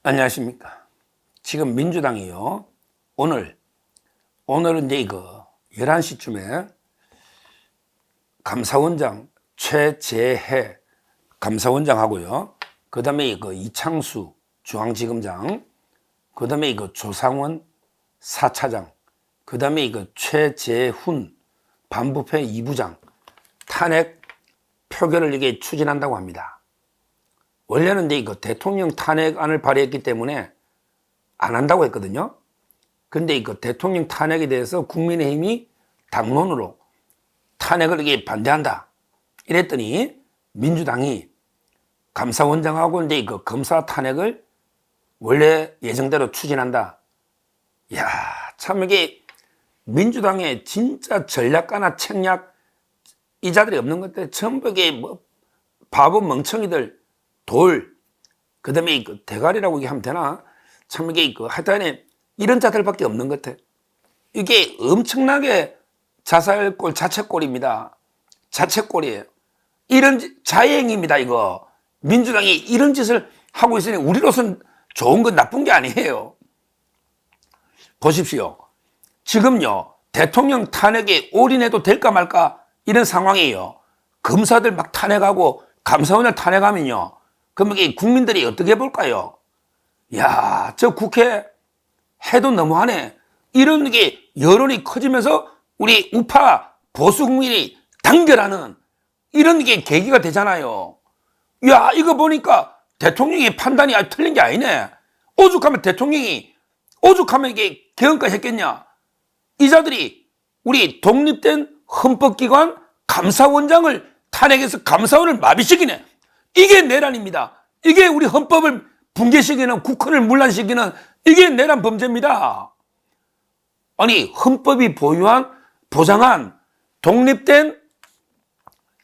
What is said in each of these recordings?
안녕하십니까. 지금 민주당이요. 오늘은 이제 이거 11시쯤에 감사원장 최재해 감사원장하고요. 그 다음에 이거 이창수 중앙지검장, 그 다음에 이거 조상원 4차장, 그 다음에 이거 최재훈 반부패 2부장 탄핵 표결을 이게 추진한다고 합니다. 원래는 이제 이거 대통령 탄핵안을 발의했기 때문에 안 한다고 했거든요. 근데 이거 대통령 탄핵에 대해서 국민의힘이 당론으로 탄핵을 이게 반대한다. 이랬더니 민주당이 감사원장하고 이제 이거 검사 탄핵을 원래 예정대로 추진한다. 야, 참 이게 민주당의 진짜 전략가나 책략 이 자들이 없는 것 같아. 전부 이게 뭐 바보 멍청이들 그 다음에 그 대가리라고 얘기하면 되나? 참 이게 하여튼 이런 자들밖에 없는 것 같아. 이게 엄청나게 자살골, 자책골입니다. 자책골이에요. 이런 자해행위입니다, 이거. 민주당이 이런 짓을 하고 있으니 우리로서는 좋은 건 나쁜 게 아니에요. 보십시오. 지금요, 대통령 탄핵에 올인해도 될까 말까 이런 상황이에요. 검사들 막 탄핵하고 감사원을 탄핵하면요. 그럼 이게 국민들이 어떻게 볼까요? 야, 저 국회 해도 너무하네. 이런 게 여론이 커지면서 우리 우파 보수 국민이 단결하는 이런 게 계기가 되잖아요. 야, 이거 보니까 대통령의 판단이 틀린 게 아니네. 오죽하면 이게 개헌까지 했겠냐. 이 자들이 우리 독립된 헌법기관 감사원장을 탄핵해서 감사원을 마비시키네. 이게 내란입니다. 이게 우리 헌법을 붕괴시키는, 국헌을 문란시키는 이게 내란 범죄입니다. 아니, 헌법이 보장한 독립된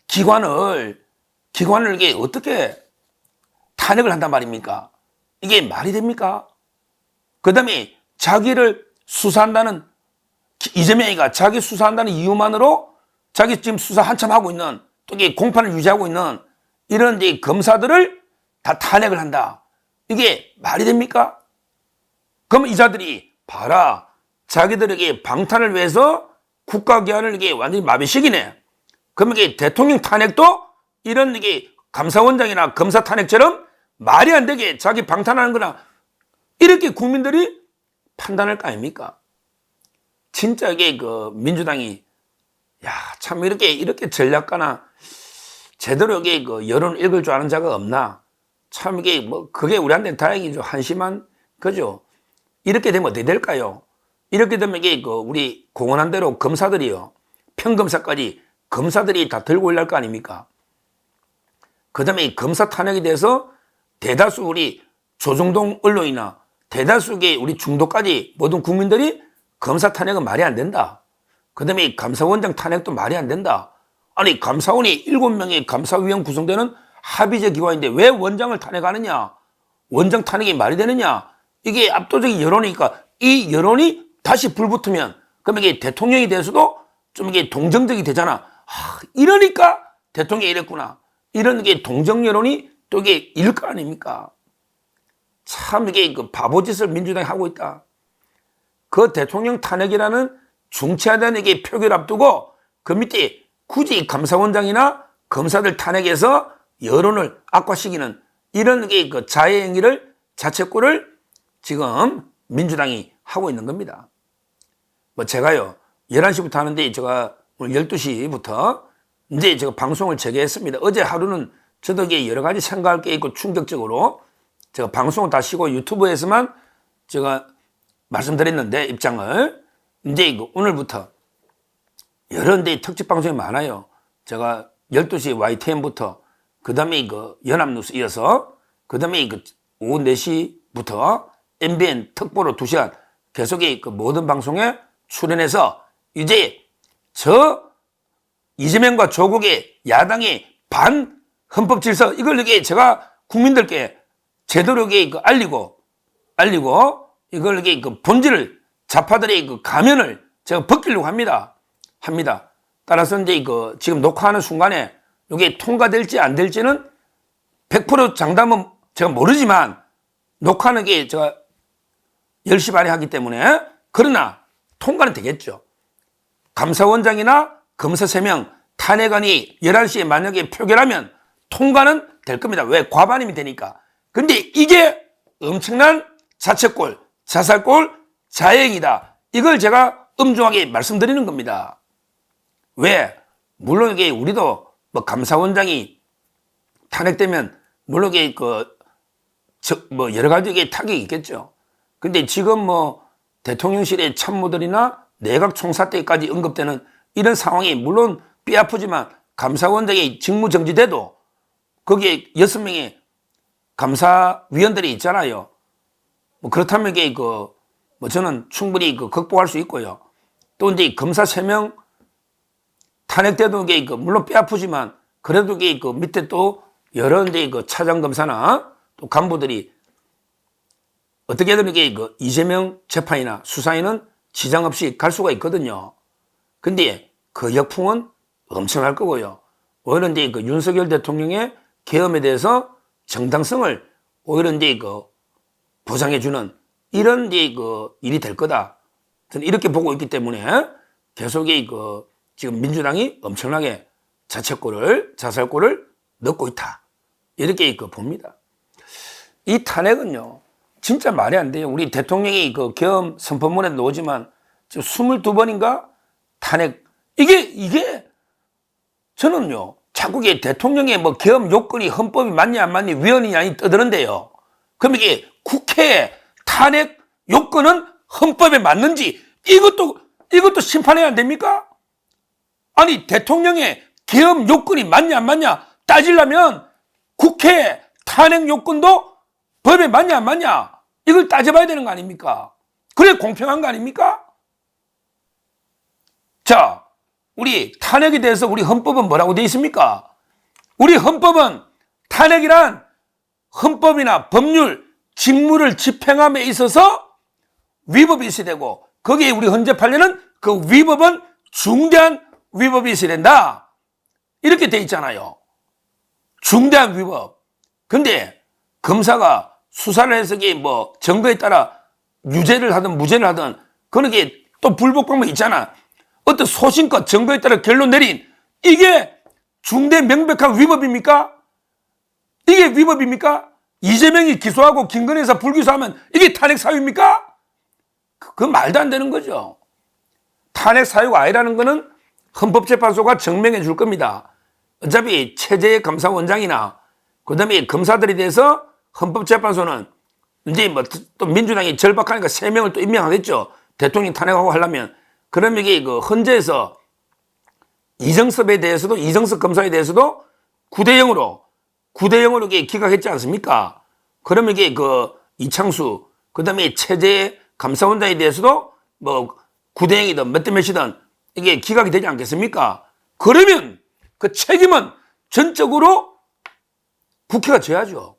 기관을 이게 어떻게 탄핵을 한단 말입니까? 이게 말이 됩니까? 그 다음에 자기를 수사한다는, 이재명이가 자기 수사한다는 이유만으로 자기 지금 수사 한참 하고 있는, 또 이게 공판을 유지하고 있는 이런 이제 검사들을 다 탄핵을 한다. 이게 말이 됩니까? 그럼 이 자들이 봐라. 자기들에게 방탄을 위해서 국가기관을 이게 완전히 마비시키네. 그럼 이게 대통령 탄핵도 이런 이게 감사원장이나 검사 탄핵처럼 말이 안 되게 자기 방탄하는 거나 이렇게 국민들이 판단할 거 아닙니까? 진짜 이게 민주당이 참 이렇게 전략가나 제대로 이게 여론을 읽을 줄 아는 자가 없나? 참 이게 그게 우리한테는 다행이죠. 한심한 거죠. 이렇게 되면 어떻게 될까요? 이렇게 되면 이게 우리 공언한 대로 검사들이요. 평검사까지 검사들이 다 들고 올릴 거 아닙니까? 그 다음에 이 검사 탄핵에 대해서 대다수 우리 조정동 언론이나 대다수의 우리 중도까지 모든 국민들이 검사 탄핵은 말이 안 된다. 그 다음에 이 감사원장 탄핵도 말이 안 된다. 아니, 감사원이 7명의 감사위원 구성되는 합의제 기관인데 왜 원장을 탄핵하느냐? 원장 탄핵이 말이 되느냐? 이게 압도적인 여론이니까 이 여론이 다시 불붙으면 그럼 이게 대통령에 대해서도 좀 이게 동정적이 되잖아. 이러니까 대통령이 이랬구나. 이런 게 동정 여론이 또 이게 일 거 아닙니까? 참 이게 바보짓을 민주당이 하고 있다. 그 대통령 탄핵이라는 중차대한 이게 표결 앞두고 그 밑에 굳이 감사원장이나 검사들 탄핵해서 여론을 악화시키는 이런 게 자해 행위를 자책골을 지금 민주당이 하고 있는 겁니다. 제가요 11시부터 하는데 제가 오늘 12시부터 이제 제가 방송을 재개했습니다. 어제 하루는 저도 이게 여러 가지 생각할 게 있고 충격적으로 제가 방송을 다 쉬고 유튜브에서만 제가 말씀드렸는데 입장을 이제 오늘부터 여러 데 특집 방송이 많아요. 제가 12시 YTN부터 그 다음에 연합뉴스 이어서 그 다음에 오후 4시부터 MBN 특보로 2시간 계속 모든 방송에 출연해서 이제 이재명과 조국의 야당의 반 헌법 질서 이걸 이게 제가 국민들께 제대로 알리고 이걸 본질을 좌파들의 가면을 제가 벗기려고 합니다. 따라서 이제 지금 녹화하는 순간에 이게 통과될지 안 될지는 100% 장담은 제가 모르지만 녹화는 게 제가 10시 반에 하기 때문에 그러나 통과는 되겠죠. 감사원장이나 검사 3명 탄핵안이 11시에 만약에 표결하면 통과는 될 겁니다. 왜? 과반임이 되니까. 근데 이게 엄청난 자책골, 자살골, 자해행위다. 이걸 제가 엄중하게 말씀드리는 겁니다. 왜? 물론 이게 우리도 뭐 감사원장이 탄핵되면 물론 이게 뭐 여러 가지 타격이 있겠죠. 근데 지금 뭐 대통령실의 참모들이나 내각 총사 때까지 언급되는 이런 상황이 물론 뼈 아프지만 감사원장이 직무정지돼도 거기에 6명의 감사위원들이 있잖아요. 뭐 그렇다면 이게 뭐 저는 충분히 극복할 수 있고요. 또 이제 검사 3명 탄핵돼도 이게 물론 뼈 아프지만 그래도 이게 밑에 또 여러 이제 차장검사나 또 간부들이 어떻게든 이게 이재명 재판이나 수사에는 지장 없이 갈 수가 있거든요. 근데 그 역풍은 엄청날 거고요. 오히려 이제 윤석열 대통령의 계엄에 대해서 정당성을 오히려 이제 보장해주는 이런 이제 일이 될 거다. 저는 이렇게 보고 있기 때문에 계속 지금 민주당이 엄청나게 자책골을, 자살골을 넣고 있다. 이렇게 봅니다. 이 탄핵은요, 진짜 말이 안 돼요. 우리 대통령이 계엄 선포문에 나오지만 지금 22번인가 탄핵. 이게 저는요, 자꾸 이게 대통령의 뭐 계엄 요건이 헌법이 맞니 안 맞니 위헌이 아니 떠드는데요. 그럼 이게 국회의 탄핵 요건은 헌법에 맞는지 이것도 심판해야 안 됩니까? 아니 대통령의 계엄 요건이 맞냐 안 맞냐 따지려면 국회 탄핵 요건도 법에 맞냐 안 맞냐 이걸 따져봐야 되는 거 아닙니까? 그래 공평한 거 아닙니까? 자, 우리 탄핵에 대해서 우리 헌법은 뭐라고 되어 있습니까? 우리 헌법은 탄핵이란 헌법이나 법률, 직무를 집행함에 있어서 위법이 있어야 되고 거기에 우리 헌재 판례는 그 위법은 중대한 위법이 있어야 된다. 이렇게 돼 있잖아요. 중대한 위법. 근데 검사가 수사를 해서 뭐 증거에 따라 유죄를 하든 무죄를 하든 그런 게 또 불복 방법이 있잖아. 어떤 소신껏 증거에 따라 결론 내린 이게 중대 명백한 위법입니까? 이게 위법입니까? 이재명이 기소하고 김건희 여사 불기소하면 이게 탄핵 사유입니까? 그 말도 안 되는 거죠. 탄핵 사유가 아니라는 거는 헌법재판소가 증명해 줄 겁니다. 어차피 최재 감사원장이나 그다음에 검사들에 대해서 헌법재판소는 이제 뭐 또 민주당이 절박하니까 3명을 또 임명하겠죠. 대통령 탄핵하고 하려면. 그러면 이게 헌재에서 이정섭에 대해서도 이정섭 검사에 대해서도 9대0으로 이게 기각했지 않습니까? 그러면 이게 이창수 그다음에 최재 감사원장에 대해서도 뭐 9대0이든 몇 대 몇이든 이게 기각이 되지 않겠습니까? 그러면 그 책임은 전적으로 국회가 져야죠.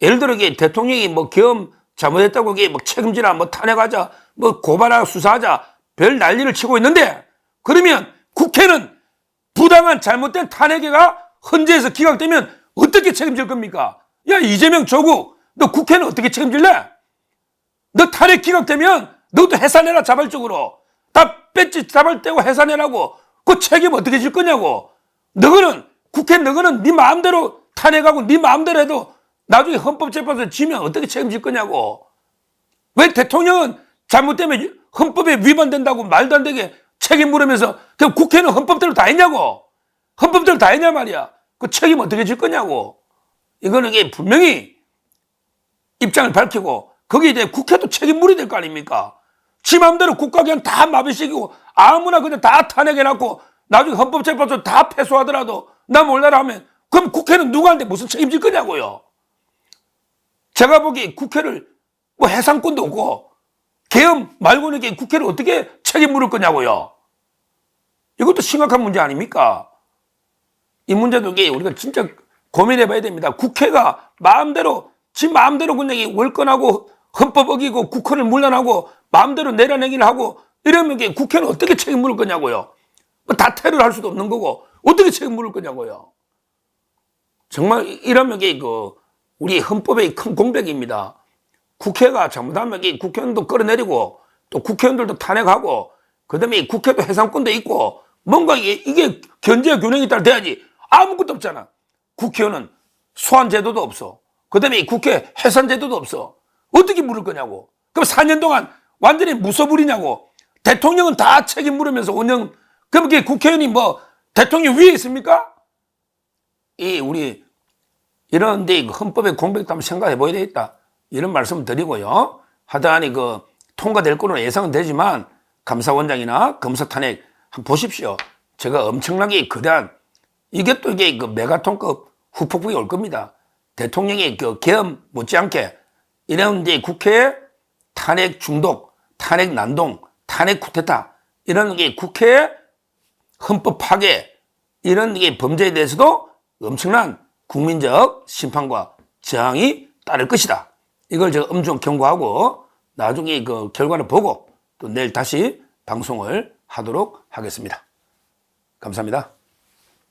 예를 들어 이게 대통령이 뭐 계엄 잘못했다고 이게 뭐 책임지라 뭐 탄핵하자 뭐 고발하자 수사하자 별 난리를 치고 있는데 그러면 국회는 부당한 잘못된 탄핵가 헌재에서 기각되면 어떻게 책임질 겁니까? 야 이재명 조국 너 국회는 어떻게 책임질래? 너 탄핵 기각되면 너도 해산해라 자발적으로 다 뺏지 자발떼고 해산해라고 그 책임 어떻게 질 거냐고. 너거는 국회 너거는 네 마음대로 탄핵하고 네 마음대로 해도 나중에 헌법재판소에 지면 어떻게 책임질 거냐고. 왜 대통령은 잘못되면 헌법에 위반된다고 말도 안 되게 책임 물으면서 그럼 국회는 헌법대로 다 했냐고. 헌법대로 다 했냐 말이야. 그 책임 어떻게 질 거냐고. 이거는 이게 분명히 입장을 밝히고 거기에 대해 국회도 책임 물어야 될 거 아닙니까? 지 마음대로 국가기관 다 마비시키고 아무나 그냥 다 탄핵해놨고 나중에 헌법재판소 다 패소하더라도 나 몰라라 하면 그럼 국회는 누구한테 무슨 책임질 거냐고요. 제가 보기에 국회를 뭐 해상권도 없고 계엄 말고는 국회를 어떻게 책임 물을 거냐고요. 이것도 심각한 문제 아닙니까? 이 문제도 우리가 진짜 고민해 봐야 됩니다. 국회가 지 마음대로 그냥 월권하고 헌법 어기고 국회를 물러나고 마음대로 내려내기를 하고 이러면 국회는 어떻게 책임 물을 거냐고요. 다 테러를 할 수도 없는 거고 어떻게 책임 물을 거냐고요. 정말 이러면 우리 헌법의 큰 공백입니다. 국회가 잘못하면 이 국회의원도 끌어내리고 또 국회의원들도 탄핵하고 그다음에 국회도 해상권도 있고 뭔가 이게 견제 균형이 잘 돼야지. 아무것도 없잖아. 국회의원은 소환 제도도 없어. 그다음에 국회 해산 제도도 없어. 어떻게 물을 거냐고. 그럼 4년 동안 완전히 무소불이냐고. 대통령은 다 책임 물으면서 운영. 그럼 이게 국회의원이 뭐 대통령 위에 있습니까? 우리 이런데 헌법의 공백도 한번 생각해 보야 되겠다. 이런 말씀을 드리고요. 하다하니 통과될 거로 예상은 되지만 감사원장이나 검사 탄핵 한번 보십시오. 제가 엄청나게 거대한 이게 또 이게 메가톤급 후폭풍이 올 겁니다. 대통령이 계엄 못지않게 이런 이제 국회에 탄핵 중독, 탄핵 난동, 탄핵 쿠데타 이런 게 국회 헌법 파괴 이런 게 범죄에 대해서도 엄청난 국민적 심판과 저항이 따를 것이다. 이걸 제가 엄중 경고하고 나중에 결과를 보고 또 내일 다시 방송을 하도록 하겠습니다. 감사합니다.